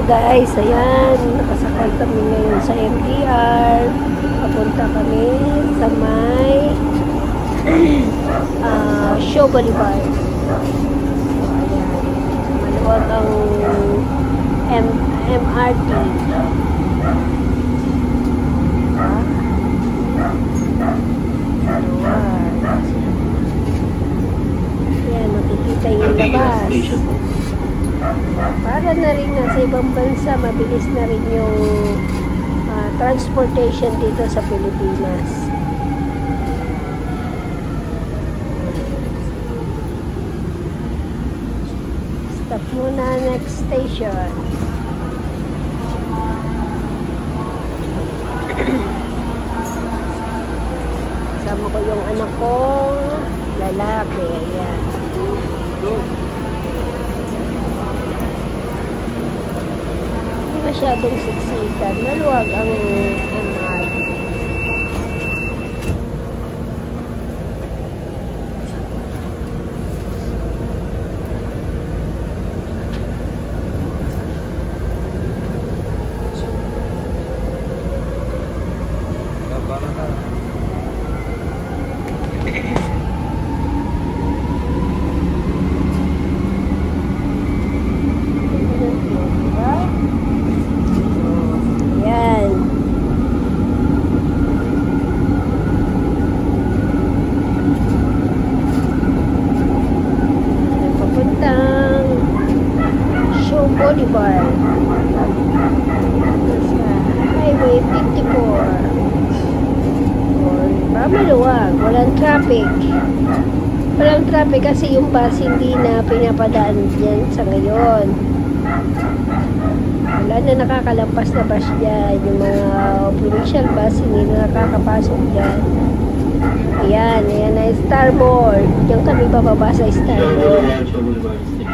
guys, ayan, nakasakay kami ngayon sa MTR. Papunta kami sa may Show Boulevard. Maluwag ang MRT. Ayan, makikita yung labas. Para na rin na sa ibang bansa, mabilis na rin yung transportation dito sa Pilipinas. Stop muna, next station. Kasama ko yung anak kong lalaki. Ayan. Masyadong siksikan. Maluwag ang MRT. Boulevard. Highway 54. Maluwag. Walang traffic. Walang traffic kasi yung bus hindi na pinapadaan dyan sa ngayon. Wala na nakakalampas na bus dyan. Yung mga provincial bus hindi na nakakapasok dyan. Ayan. Ayan na Star Mall. Diyan kami bababa sa Star Mall.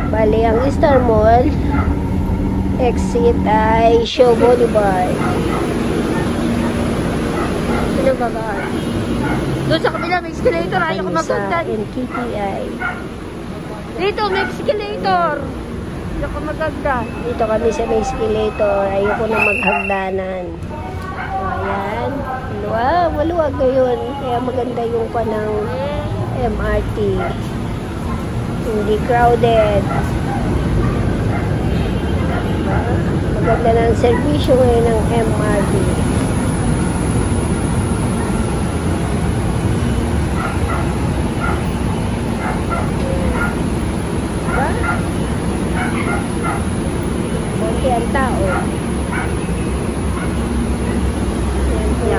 Bali, ang Star Mall exit ay Show Boulevard. Sino ba ba? Doon sa kabila may escalator. Ayaw ko magagdan. NTTI. Dito may escalator. Ayaw ko magagdan. Dito kami sa may escalator. Ayaw ko na maghagdanan. Ayan. Wow, maluwag ngayon. Kaya maganda yung panang MRT. Hindi crowded. Maganda na ang servisyo ngayon ng MRT. Diba? Konti ang tao.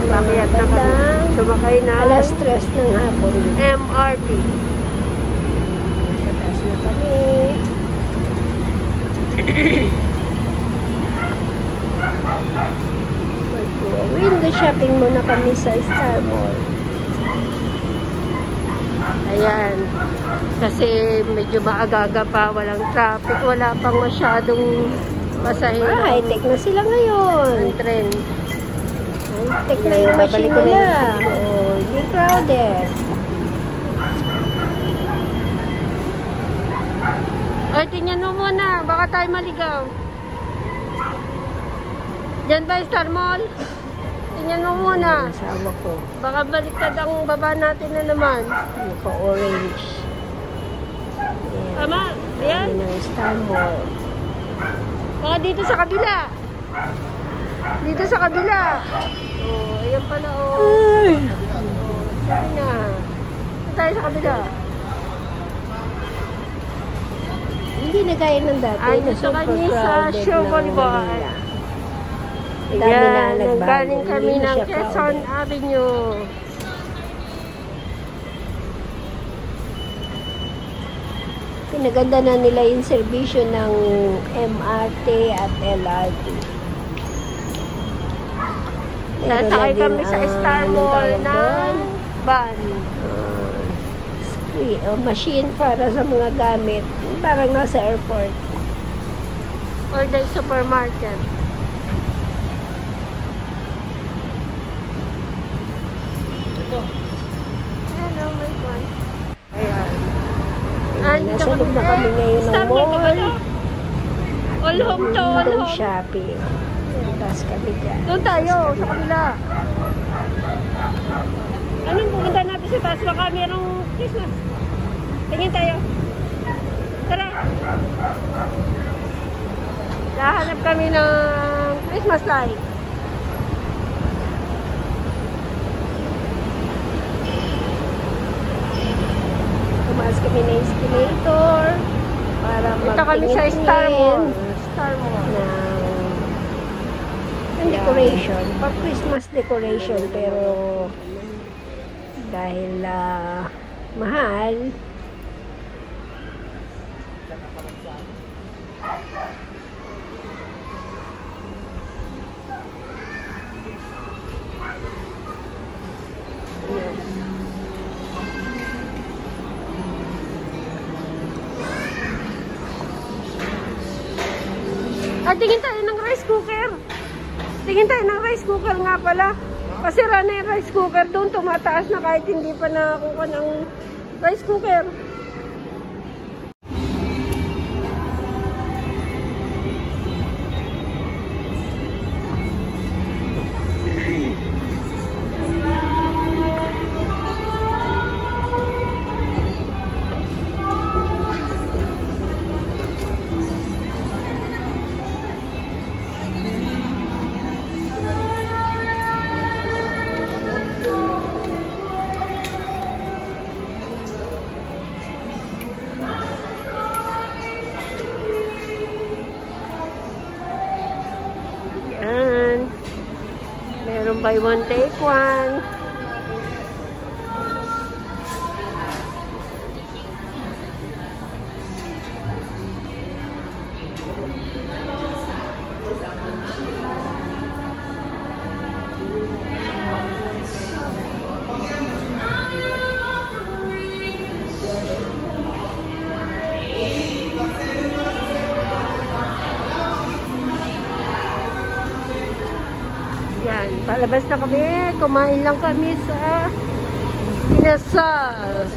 Pakiyak na kami. Sumakay na. Alas 3 ng hapon. MRT. Sa taas na kami. Window shopping muna kami sa Star Mall. Ayan. Kasi medyo maaga pa. Walang traffic. Wala pang masyadong pasahero. High-tech na sila ngayon. Ang trend. High-tech na yung machine nila. Oh, hindi crowded. Ay, tingnan mo muna. Baka tayo maligaw. Diyan ba Star Mall? Tingnan mo muna. Kasama ko. Baka baliktad ang baba natin na naman. Naka-orange. Tama? Ayan. Yan ang Star Mall. Baka dito sa kabila. Dito sa kabila. Oh, ayan pala oh. Ay! Sorry na. Ito tayo sa kabila. Hindi na gaya ng dati. Ay, dito kami sa Show Boulevard. Ayan, nanggaling kami ng Quezon Avenue. Pinaganda na nila yung servisyo ng MRT at LRT. Sasakay kami sa Star Mall ng van. Machine para sa mga gamit. Parang nasa airport. Or the supermarket. Hello, my God. Ayan. Nasa loob na kami ngayon ng mall. O, All home to, all Home home. shopping. Tapos kabila. Doon tayo, sa kabila. Anong pupunta natin sa taas? Baka mayroong Christmas. Tingin tayo. Tara. Lahanap kami ng Christmas light. Tumaas kami na escalator para Ito kami sa Star Wars. Star Wars. Ng decoration. Pag Christmas decoration, pero dahil mahal, Tingin tayo ng rice cooker. Tingin tayo ng rice cooker nga pala. Kasi na yung rice cooker doon, tumataas na kahit hindi pa nakakuha ng rice cooker. Buy one, take one. Yan, palabas na kami. Kumain lang kami sa Inasal.